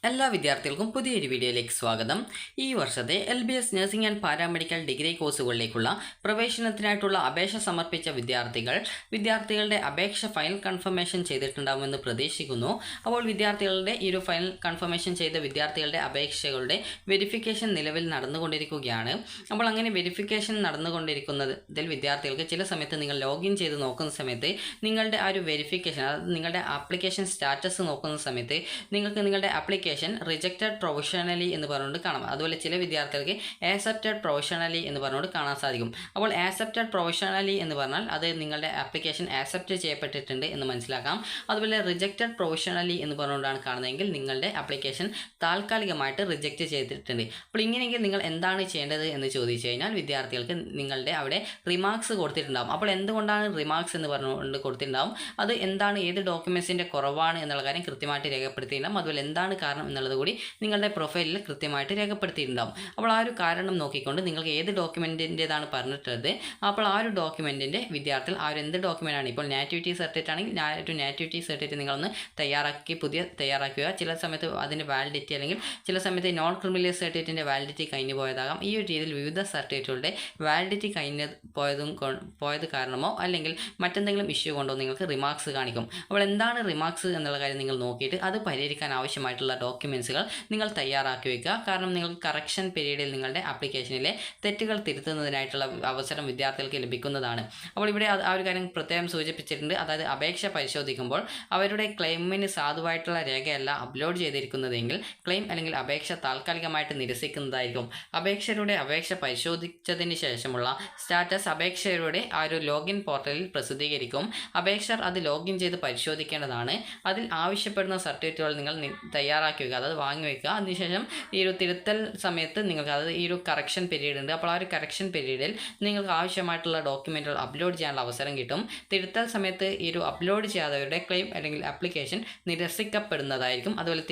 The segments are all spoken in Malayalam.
എല്ലാ വിദ്യാർത്ഥികൾക്കും പുതിയൊരു വീഡിയോയിലേക്ക് സ്വാഗതം. ഈ വർഷത്തെ LBS nursing and paramedical degree കോഴ്സുകളിലേക്കുള്ള പ്രവേശനത്തിനായിട്ടുള്ള അപേക്ഷ സമർപ്പിച്ച വിദ്യാർത്ഥികളുടെ അപേക്ഷ ഫൈനൽ കൺഫർമേഷൻ ചെയ്തിട്ടുണ്ടാകുമെന്ന് പ്രതീക്ഷിക്കുന്നു. അപ്പോൾ വിദ്യാർത്ഥികളുടെ ഈ ഒരു ഫൈനൽ കൺഫർമേഷൻ ചെയ്ത വിദ്യാർത്ഥികളുടെ അപേക്ഷകളുടെ വെരിഫിക്കേഷൻ നിലവിൽ നടന്നുകൊണ്ടിരിക്കുകയാണ്. അപ്പോൾ അങ്ങനെ വെരിഫിക്കേഷൻ നടന്നുകൊണ്ടിരിക്കുന്നതിൽ വിദ്യാർത്ഥികൾക്ക് ചില സമയത്ത് നിങ്ങൾ ലോഗിൻ ചെയ്ത് നോക്കുന്ന സമയത്ത് നിങ്ങളുടെ ആ ഒരു വെരിഫിക്കേഷൻ, അതായത് നിങ്ങളുടെ ആപ്ലിക്കേഷൻ സ്റ്റാറ്റസ് നോക്കുന്ന സമയത്ത് നിങ്ങൾക്ക് നിങ്ങളുടെ ആപ്ലിക്കേഷൻ റിജക്റ്റഡ് പ്രൊവിഷണലി എന്ന് പറഞ്ഞുകൊണ്ട് കാണാം. അതുപോലെ ചില വിദ്യാർത്ഥികൾക്ക് ആക്സെപ്റ്റഡ് പ്രൊവിഷണലി എന്ന് പറഞ്ഞുകൊണ്ട് കാണാൻ സാധിക്കും. അപ്പോൾ ആക്സെപ്റ്റഡ് പ്രൊവിഷണലി എന്ന് പറഞ്ഞാൽ അത് നിങ്ങളുടെ ആപ്ലിക്കേഷൻ ആക്സെപ്റ്റ് ചെയ്യപ്പെട്ടിട്ടുണ്ട് എന്ന് മനസ്സിലാക്കാം. അതുപോലെ റിജക്റ്റഡ് പ്രൊവിഷണലി എന്ന് പറഞ്ഞുകൊണ്ടാണ് കാണുന്നതെങ്കിൽ നിങ്ങളുടെ ആപ്ലിക്കേഷൻ താൽക്കാലികമായിട്ട് റിജക്റ്റ് ചെയ്തിട്ടുണ്ട്. അപ്പോൾ ഇങ്ങനെയെങ്കിൽ നിങ്ങൾ എന്താണ് ചെയ്യേണ്ടത് എന്ന് ചോദിച്ചു കഴിഞ്ഞാൽ വിദ്യാർത്ഥികൾക്ക് നിങ്ങളുടെ അവിടെ റിമാർക്സ് കൊടുത്തിട്ടുണ്ടാകും. അപ്പോൾ എന്തുകൊണ്ടാണ് റിമാർക്സ് എന്ന് പറഞ്ഞുകൊണ്ട് കൊടുത്തിട്ടുണ്ടാകും, അത് എന്താണ്, ഏത് ഡോക്യുമെൻസിൻ്റെ കുറവാണ് എന്നുള്ള കാര്യം കൃത്യമായിട്ട് രേഖപ്പെടുത്തിയിട്ടുണ്ടാകും. അതുപോലെ എന്താണ് കാരണം എന്നുള്ളത് കൂടി നിങ്ങളുടെ പ്രൊഫൈലിൽ കൃത്യമായിട്ട് രേഖപ്പെടുത്തിയിട്ടുണ്ടാകും. അപ്പോൾ ആ ഒരു കാരണം നോക്കിക്കൊണ്ട് നിങ്ങൾക്ക് ഏത് ഡോക്യുമെൻറ്റിൻ്റെതാണ് പറഞ്ഞിട്ടുള്ളത്, അപ്പോൾ ആ ഒരു ഡോക്യുമെൻറ്റിൻ്റെ വിദ്യാർത്ഥികൾ ആ ഒരു എന്ത് ഡോക്യുമെൻ്റാണ്, ഇപ്പോൾ നാറ്റിവിറ്റി സർട്ടിഫിക്കറ്റ് ആണെങ്കിൽ നാറ്റിവിറ്റി സർട്ടിഫിക്കറ്റ് നിങ്ങളൊന്ന് തയ്യാറാക്കുക. ചില സമയത്ത് അതിൻ്റെ വാലിഡിറ്റി, അല്ലെങ്കിൽ ചില സമയത്ത് നോൺ ക്രിമിനൽ സർട്ടിഫിക്കറ്റിൻ്റെ വാലിഡിറ്റി കഴിഞ്ഞു പോയതാകാം. ഈ ഒരു രീതിയിൽ വിവിധ സർട്ടിഫിക്കറ്റുകളുടെ വാലിഡിറ്റി പോയത് കാരണമോ അല്ലെങ്കിൽ മറ്റെന്തെങ്കിലും ഇഷ്യൂ കൊണ്ടോ നിങ്ങൾക്ക് റിമാർക്സ് കാണിക്കും. അപ്പോൾ എന്താണ് റിമാർക്സ് എന്നുള്ള കാര്യം നിങ്ങൾ നോക്കിയിട്ട് അത് പരിഹരിക്കാൻ ആവശ്യമായിട്ടുള്ള ഡോക്യുമെൻസുകൾ നിങ്ങൾ തയ്യാറാക്കി വയ്ക്കുക. കാരണം നിങ്ങൾക്ക് കറക്ഷൻ പീരീഡിൽ നിങ്ങളുടെ ആപ്ലിക്കേഷനിലെ തെറ്റുകൾ തിരുത്തുന്നതിനായിട്ടുള്ള അവസരം വിദ്യാർത്ഥികൾക്ക് ലഭിക്കുന്നതാണ്. അപ്പോൾ ഇവിടെ ആ ഒരു കാര്യം പ്രത്യേകം സൂചിപ്പിച്ചിട്ടുണ്ട്. അതായത് അപേക്ഷ പരിശോധിക്കുമ്പോൾ അവരുടെ ക്ലെയിമിന് സാധുവായിട്ടുള്ള രേഖയല്ല അപ്ലോഡ് ചെയ്തിരിക്കുന്നതെങ്കിൽ ക്ലെയിം അല്ലെങ്കിൽ അപേക്ഷ താൽക്കാലികമായിട്ട് നിരസിക്കുന്നതായിരിക്കും. അപേക്ഷകരുടെ അപേക്ഷ പരിശോധിച്ചതിന് ശേഷമുള്ള സ്റ്റാറ്റസ് അപേക്ഷകരുടെ ആ ഒരു ലോഗിൻ പോർട്ടലിൽ പ്രസിദ്ധീകരിക്കും. അപേക്ഷകർ അത് ലോഗിൻ ചെയ്ത് പരിശോധിക്കേണ്ടതാണ്. അതിൽ ആവശ്യപ്പെടുന്ന സർട്ടിഫിക്കറ്റുകൾ നിങ്ങൾ തയ്യാറാക്കി വയ്ക്കുക, അതായത് വാങ്ങി വയ്ക്കുക. അതിനുശേഷം ഈ ഒരു തിരുത്തൽ സമയത്ത് നിങ്ങൾക്ക്, അതായത് ഈ ഒരു കറക്ഷൻ പീരീഡ് ഉണ്ട്, അപ്പോൾ ആ ഒരു കറക്ഷൻ പീരീഡിൽ നിങ്ങൾക്ക് ആവശ്യമായിട്ടുള്ള ഡോക്യുമെൻറ്റുകൾ അപ്ലോഡ് ചെയ്യാനുള്ള അവസരം കിട്ടും. തിരുത്തൽ സമയത്ത് ഈ ഒരു അപ്ലോഡ് ചെയ്യാത്തവരുടെ ക്ലെയിം അല്ലെങ്കിൽ ആപ്ലിക്കേഷൻ നിരസിക്കപ്പെടുന്നതായിരിക്കും. അതുപോലെ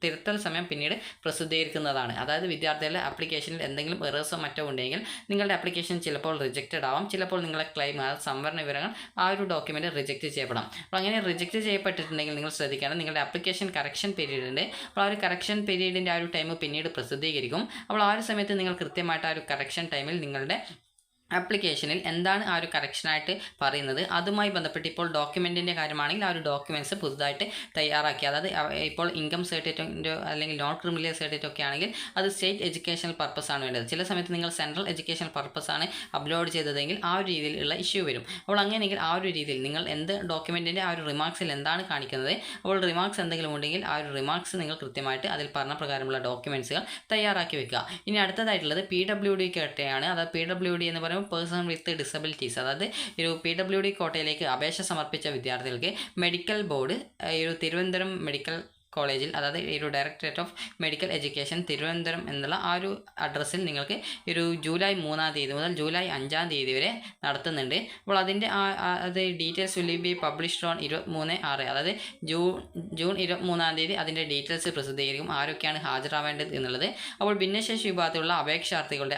തിരുത്തൽ സമയം പിന്നീട് പ്രസിദ്ധീകരിക്കുന്നതാണ്. അതായത് വിദ്യാർത്ഥികളുടെ ആപ്ലിക്കേഷനിൽ എന്തെങ്കിലും എറേഴ്സോ മറ്റോ ഉണ്ടെങ്കിൽ നിങ്ങളുടെ ആപ്ലിക്കേഷൻ ചിലപ്പോൾ റിജക്റ്റഡ് ആവാം, ചിലപ്പോൾ നിങ്ങളുടെ ക്ലെയിം, അതായത് സംവരണ വിവരങ്ങൾ ആ ഒരു ഡോക്യുമെൻറ്റ് റിജക്റ്റ് ചെയ്യപ്പെടാം. അപ്പോൾ അങ്ങനെ റിജക്റ്റ് ചെയ്യപ്പെട്ടിട്ടുണ്ടെങ്കിൽ നിങ്ങൾ ശ്രദ്ധിക്കണം, നിങ്ങളുടെ ആപ്ലിക്കേഷൻ കറക്ഷൻ പീരീഡ് ഉണ്ട്. അപ്പോൾ ആ ഒരു കറക്ഷൻ പീരീഡിൻ്റെ ആ ഒരു ടൈം പിന്നീട് പ്രസിദ്ധീകരിക്കും. അപ്പോൾ ആ ഒരു സമയത്ത് നിങ്ങൾ കൃത്യമായിട്ട് ആ ഒരു കറക്ഷൻ ടൈമിൽ നിങ്ങളുടെ ആപ്ലിക്കേഷനിൽ എന്താണ് ആ ഒരു കറക്ഷനായിട്ട് പറയുന്നത് അതുമായി ബന്ധപ്പെട്ട്, ഇപ്പോൾ ഡോക്യുമെൻറ്റിൻ്റെ കാര്യമാണെങ്കിൽ ആ ഒരു ഡോക്യുമെൻറ്റ്സ് പുതുതായിട്ട് തയ്യാറാക്കി, അതായത് ഇപ്പോൾ ഇൻകം സർട്ടിഫിക്കറ്റോ അല്ലെങ്കിൽ നോൺ ക്രിമിനൽ സർട്ടിഫിക്കറ്റ് ഒക്കെ ആണെങ്കിൽ അത് സ്റ്റേറ്റ് എഡ്യൂക്കേഷണൽ പർപ്പസ് ആണ് വേണ്ടത്. ചില സമയത്ത് നിങ്ങൾ സെൻട്രൽ എഡ്യൂക്കേഷണൽ പർപ്പസ് ആണ് അപ്ലോഡ് ചെയ്തതെങ്കിൽ ആ ഒരു രീതിയിലുള്ള ഇഷ്യൂ വരും. അപ്പോൾ അങ്ങനെയെങ്കിൽ ആ ഒരു രീതിയിൽ നിങ്ങൾ എന്ത് ഡോക്യുമെൻറ്റിൻ്റെ ആ ഒരു റിമാർക്സിൽ എന്താണ് കാണിക്കുന്നത്, അപ്പോൾ റിമാർക്സ് എന്തെങ്കിലും ഉണ്ടെങ്കിൽ ആ ഒരു റിമാർക്സ് നിങ്ങൾ കൃത്യമായിട്ട് അതിൽ പറഞ്ഞ പ്രകാരമുള്ള ഡോക്യുമെൻറ്റ്സുകൾ തയ്യാറാക്കി വെക്കുക. ഇനി അടുത്തതായിട്ടുള്ളത് PWD കോട്ടയാണ്. അതായത് PWD എന്ന് പറയുമ്പോൾ പേഴ്സൺ വിത്ത് ഡിസബിലിറ്റീസ്, അതായത് ഒരു PWD കോട്ടയിലേക്ക് അപേക്ഷ സമർപ്പിച്ച വിദ്യാർത്ഥികൾക്ക് മെഡിക്കൽ ബോർഡ് ഈ ഒരു തിരുവനന്തപുരം മെഡിക്കൽ കോളേജിൽ, അതായത് ഈ ഒരു directorate of medical education Thiruvananthapuram എന്നുള്ള ആ ഒരു അഡ്രസ്സിൽ നിങ്ങൾക്ക് ഒരു ജൂലൈ 3 മുതൽ ജൂലൈ 5 വരെ നടത്തുന്നുണ്ട്. അപ്പോൾ അതിൻ്റെ അത് details will be published on 23/6, അതായത് ജൂൺ 23 അതിൻ്റെ ഡീറ്റെയിൽസ് പ്രസിദ്ധീകരിക്കും, ആരൊക്കെയാണ് ഹാജരാവേണ്ടത് എന്നുള്ളത്. അപ്പോൾ ഭിന്നശേഷി വിഭാഗത്തിലുള്ള അപേക്ഷാർത്ഥികളുടെ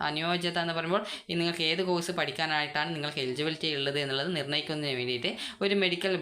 അനുയോജ്യത എന്ന് പറയുമ്പോൾ നിങ്ങൾക്ക് ഏത് കോഴ്സ് പഠിക്കാനായിട്ടാണ് നിങ്ങൾക്ക് എലിജിബിലിറ്റി ഉള്ളത് എന്നുള്ളത് നിർണ്ണയിക്കുന്നതിന് വേണ്ടിയിട്ട് ഒരു മെഡിക്കൽ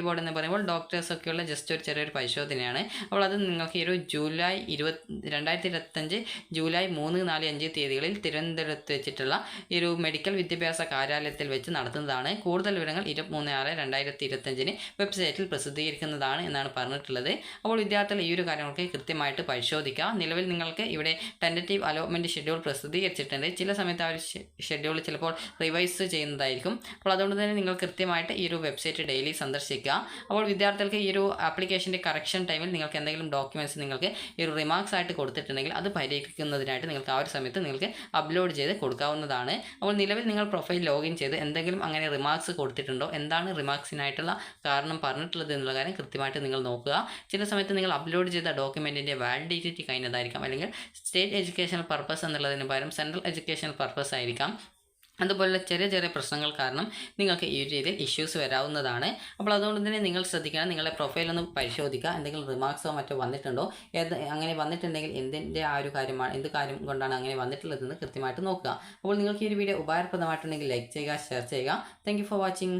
ബോർഡ് എന്ന് പറയുമ്പോൾ ഡോക്ടേഴ്സൊക്കെയുള്ള ജസ്റ്റ് ഒരു ചെറിയൊരു പരിശോധനയാണ്. അപ്പോൾ അത് നിങ്ങൾക്ക് ഈ ഒരു 2025 ജൂലൈ 3, 4, 5 തീയതികളിൽ തിരുവനന്തപുരത്ത് വെച്ചിട്ടുള്ള ഈ ഒരു മെഡിക്കൽ വിദ്യാഭ്യാസ കാര്യാലയത്തിൽ വെച്ച് നടത്തുന്നതാണ്. കൂടുതൽ വിവരങ്ങൾ 23/6/2025 വെബ്സൈറ്റിൽ പ്രസിദ്ധീകരിക്കുന്നതാണ് എന്നാണ് പറഞ്ഞിട്ടുള്ളത്. അപ്പോൾ വിദ്യാർത്ഥികൾ ഈ ഒരു കാര്യങ്ങളൊക്കെ കൃത്യമായിട്ട് പരിശോധിക്കുക. നിലവിൽ നിങ്ങൾക്ക് ഇവിടെ ടെൻറ്റേറ്റീവ് അലോട്ട്മെൻറ്റ് ഷെഡ്യൂൾ പ്രസിദ്ധീകരിച്ചിട്ടുണ്ട്. ചില സമയത്ത് ആ ഒരു ഷെഡ്യൂൾ ചിലപ്പോൾ റിവൈസ് ചെയ്യുന്നതായിരിക്കും. അപ്പോൾ അതുകൊണ്ട് തന്നെ നിങ്ങൾ കൃത്യമായിട്ട് ഈ ഒരു വെബ്സൈറ്റ് ഡെയിലി സന്ദർശിക്കുക. അപ്പോൾ വിദ്യാർത്ഥികൾക്ക് ഈ ഒരു ആപ്ലിക്കേഷൻ്റെ കറക്ഷൻ ടൈമിൽ നിങ്ങൾക്ക് എന്തെങ്കിലും ഡോക്യുമെൻറ്റ്സ് നിങ്ങൾക്ക് ഈ ഒരു റിമാർക്സ് ആയിട്ട് കൊടുത്തിട്ടുണ്ടെങ്കിൽ അത് പരിഹരിക്കുന്നതിനായിട്ട് നിങ്ങൾക്ക് ആ ഒരു സമയത്ത് നിങ്ങൾക്ക് അപ്ലോഡ് ചെയ്ത് കൊടുക്കാവുന്നതാണ്. അപ്പോൾ നിലവിൽ നിങ്ങൾ പ്രൊഫൈൽ ലോഗിൻ ചെയ്ത് എന്തെങ്കിലും അങ്ങനെ റിമാർക്സ് കൊടുത്തിട്ടുണ്ടോ, എന്താണ് റിമാർക്സിനായിട്ടുള്ള കാരണം പറഞ്ഞിട്ടുള്ളത് എന്നുള്ള കാര്യം കൃത്യമായിട്ട് നിങ്ങൾ നോക്കുക. ചില സമയത്ത് നിങ്ങൾ അപ്ലോഡ് ചെയ്ത ഡോക്യുമെൻറ്റിൻ്റെ വാലിഡിറ്റി കഴിഞ്ഞതായിരിക്കാം, അല്ലെങ്കിൽ സ്റ്റേറ്റ് എഡ്യൂക്കേഷണൽ പർപ്പസ് എന്നുള്ളതിന് പകരം സെൻട്രൽ എഡ്യൂക്കേഷണൽ പർപ്പസ് ആയിരിക്കാം. അതുപോലുള്ള ചെറിയ ചെറിയ പ്രശ്നങ്ങൾ കാരണം നിങ്ങൾക്ക് ഈ രീതിയിൽ ഇഷ്യൂസ് വരാവുന്നതാണ്. അപ്പോൾ അതുകൊണ്ട് തന്നെ നിങ്ങൾ ശ്രദ്ധിക്കണം, നിങ്ങളുടെ പ്രൊഫൈലൊന്ന് പരിശോധിക്കുക, എന്തെങ്കിലും റിമാർക്സോ മറ്റോ വന്നിട്ടുണ്ടോ, അങ്ങനെ വന്നിട്ടുണ്ടെങ്കിൽ എന്തിൻ്റെ ആ ഒരു കാര്യമാണ്, എന്ത് കാര്യം കൊണ്ടാണ് അങ്ങനെ വന്നിട്ടുള്ളതെന്ന് കൃത്യമായിട്ട് നോക്കുക. അപ്പോൾ നിങ്ങൾക്ക് ഈ ഒരു വീഡിയോ ഉപകാരപ്രദമായിട്ടുണ്ടെങ്കിൽ ലൈക്ക് ചെയ്യുക, ഷെയർ ചെയ്യുക. Thank you for watching.